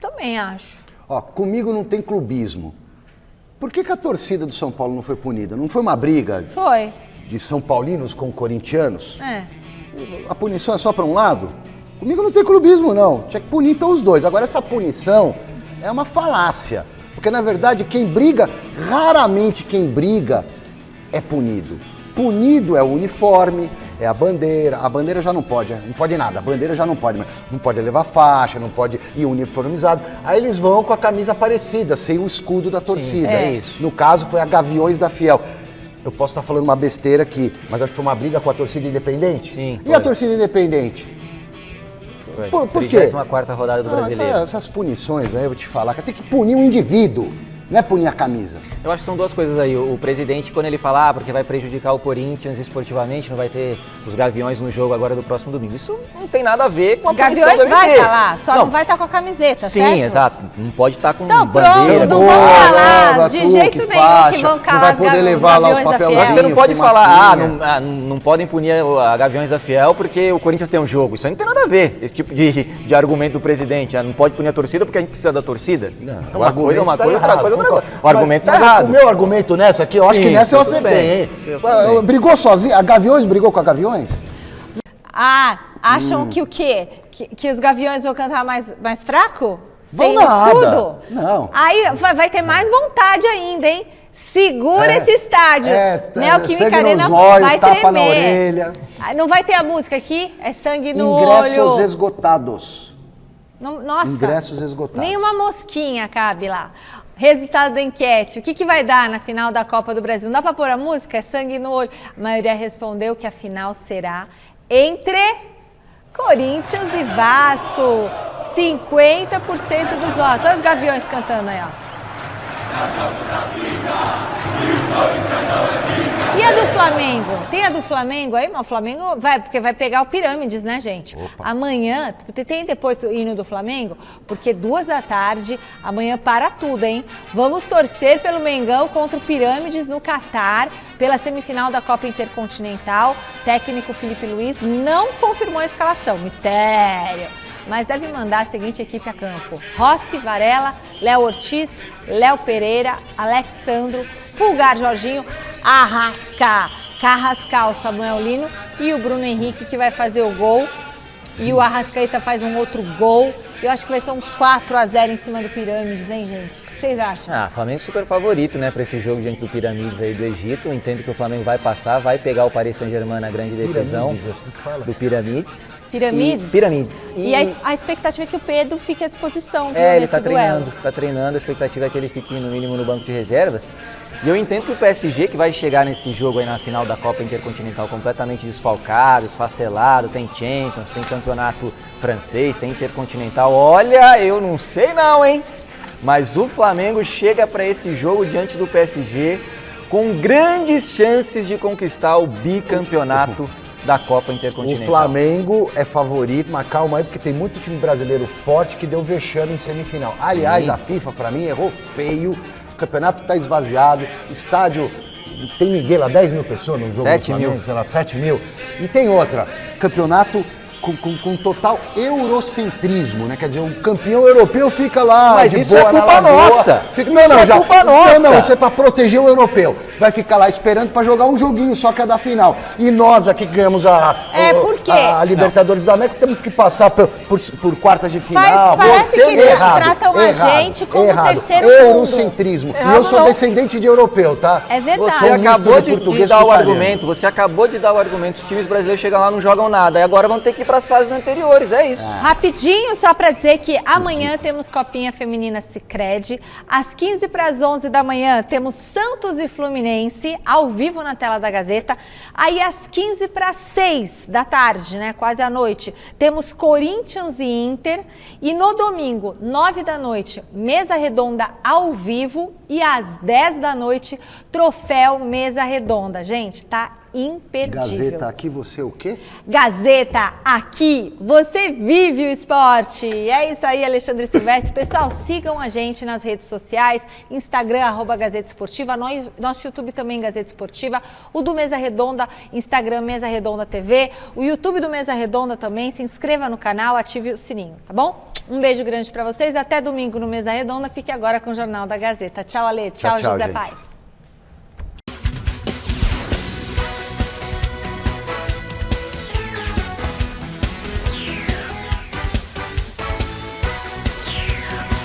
Também acho. Comigo não tem clubismo. Por que a torcida do São Paulo não foi punida? Não foi uma briga Foi. de São Paulinos com corintianos? É. A punição é só para um lado? Comigo não tem clubismo, não. Tinha que punir então os dois. Agora, essa punição é uma falácia. Porque, na verdade, quem briga, raramente quem briga é punido. Punido é o uniforme, é a bandeira. A bandeira já não pode nada. A bandeira já não pode, não pode levar faixa, não pode ir uniformizado. Aí eles vão com a camisa parecida, sem o escudo da torcida. Sim, é isso. No caso, foi a Gaviões da Fiel. Eu posso estar falando uma besteira aqui, mas acho que foi uma briga com a torcida independente. Sim, e a torcida independente? Por quê? 34ª rodada do Brasileiro. Essas punições aí, eu vou te falar, que tem que punir o indivíduo, não é punir a camisa. Eu acho que são duas coisas aí. O presidente, quando ele fala, porque vai prejudicar o Corinthians esportivamente, não vai ter os Gaviões no jogo agora do próximo domingo. Isso não tem nada a ver com a punição Gaviões do MP. vai estar lá, só não vai estar com a camiseta, Sim, certo? exato. Não pode estar com Então bandeira. pronto, não vão falar de jeito nenhum que vão não calar vai as poder Gaviões levar lá os da Fiel. papelzinhos. Você não pode falar, fumacinha. não podem punir a Gaviões da Fiel porque o Corinthians tem um jogo. Isso aí não tem nada a ver, esse tipo de argumento do presidente. Não pode punir a torcida porque a gente precisa da torcida. Não, Uma coisa é uma coisa, outra coisa é outra coisa. O Mas- argumento tá mas errado. O meu argumento nessa aqui, eu acho Sim, que nessa eu tudo acertei, bem. hein? Sim, tudo bem. Brigou sozinho? A Gaviões brigou com a Gaviões? Acham que o quê? Que os Gaviões vão cantar mais fraco? Vão Sem nada. escudo? Não. Aí vai ter mais vontade ainda, hein? Segura esse estádio. Neoquímica sangue Arena nos olhos, vai tapa tremer. na orelha. Não vai ter a música aqui? É sangue no Ingressos olho. esgotados. Nossa. Ingressos esgotados. Nenhuma mosquinha cabe lá. Resultado da enquete. O que vai dar na final da Copa do Brasil? Não dá pra pôr a música? É sangue no olho. A maioria respondeu que a final será entre Corinthians e Vasco. 50% dos votos. Olha os Gaviões cantando aí, ó. E a do Flamengo? Tem a do Flamengo aí? Mas o Flamengo porque vai pegar o Pirâmides, né, gente? Opa. Amanhã, tem depois o hino do Flamengo? Porque 14h, amanhã para tudo, hein? Vamos torcer pelo Mengão contra o Pirâmides no Catar, pela semifinal da Copa Intercontinental. Técnico Felipe Luiz não confirmou a escalação. Mistério! Mas deve mandar a seguinte equipe a campo: Rossi, Varela, Léo Ortiz, Léo Pereira, Alexandro, Pulgar Jorginho, Arrasca, Carrascal, Samuel Lino e o Bruno Henrique, que vai fazer o gol. E o Arrascaeta faz um outro gol. Eu acho que vai ser uns 4-0 em cima do Pirâmides, hein, gente? que vocês acham? Flamengo super favorito, né, para esse jogo diante do Piramides aí do Egito. Entendo que o Flamengo vai passar, vai pegar o Paris Saint-Germain na grande decisão. Piramides, assim que fala. Do Piramides. Piramides? Piramides. E a expectativa é que o Pedro fique à disposição, viu, ele nesse tá duelo. treinando, a expectativa é que ele fique no mínimo no banco de reservas. E eu entendo que o PSG, que vai chegar nesse jogo aí na final da Copa Intercontinental completamente desfalcado, esfacelado, tem Champions, tem campeonato francês, tem Intercontinental. Olha, eu não sei não, hein? Mas o Flamengo chega para esse jogo diante do PSG com grandes chances de conquistar o bicampeonato da Copa Intercontinental. O Flamengo é favorito, mas calma aí, porque tem muito time brasileiro forte que deu vexame em semifinal. Aliás, a FIFA, pra mim, errou feio. O campeonato tá esvaziado, estádio tem ninguém lá, 10 mil pessoas no jogo 7 do Flamengo, mil. sei lá, 7 mil. E tem outra, campeonato com total eurocentrismo, né? Quer dizer, o campeão europeu fica lá Mas de isso boa é na culpa lagoa. nossa. Fica, Isso é culpa nossa. Não, isso é pra proteger o europeu. Vai ficar lá esperando pra jogar um joguinho só que é da final. E nós aqui que ganhamos por quê? a Libertadores da América, temos que passar por quartas de final. Parece que eles errado, tratam a errado, gente como errado. terceiro mundo. Eurocentrismo. E eu sou descendente de europeu, tá? É verdade. Você acabou de português dar com o italiano. argumento, os times brasileiros chegam lá e não jogam nada, e agora vão ter que ir para as fases anteriores, é isso. Rapidinho, só para dizer que amanhã temos Copinha Feminina Sicredi. Às 11h da manhã temos Santos e Fluminense, ao vivo na tela da Gazeta. Aí às 15h da tarde, né, quase à noite, temos Corinthians e Inter. E no domingo, 9 da noite, Mesa Redonda ao vivo. E às 10 da noite, Troféu Mesa Redonda. Gente, tá imperdível. Gazeta, aqui você o quê? Gazeta, aqui você vive o esporte. É isso aí, Alexandre Silvestre. Pessoal, sigam a gente nas redes sociais, Instagram, @Gazeta Esportiva, nosso YouTube também, Gazeta Esportiva, o do Mesa Redonda, Instagram, Mesa Redonda TV, o YouTube do Mesa Redonda também. Se inscreva no canal, ative o sininho, tá bom? Um beijo grande para vocês, até domingo no Mesa Redonda. Fique agora com o Jornal da Gazeta. Tchau, Ale. Tchau, José gente. Paes.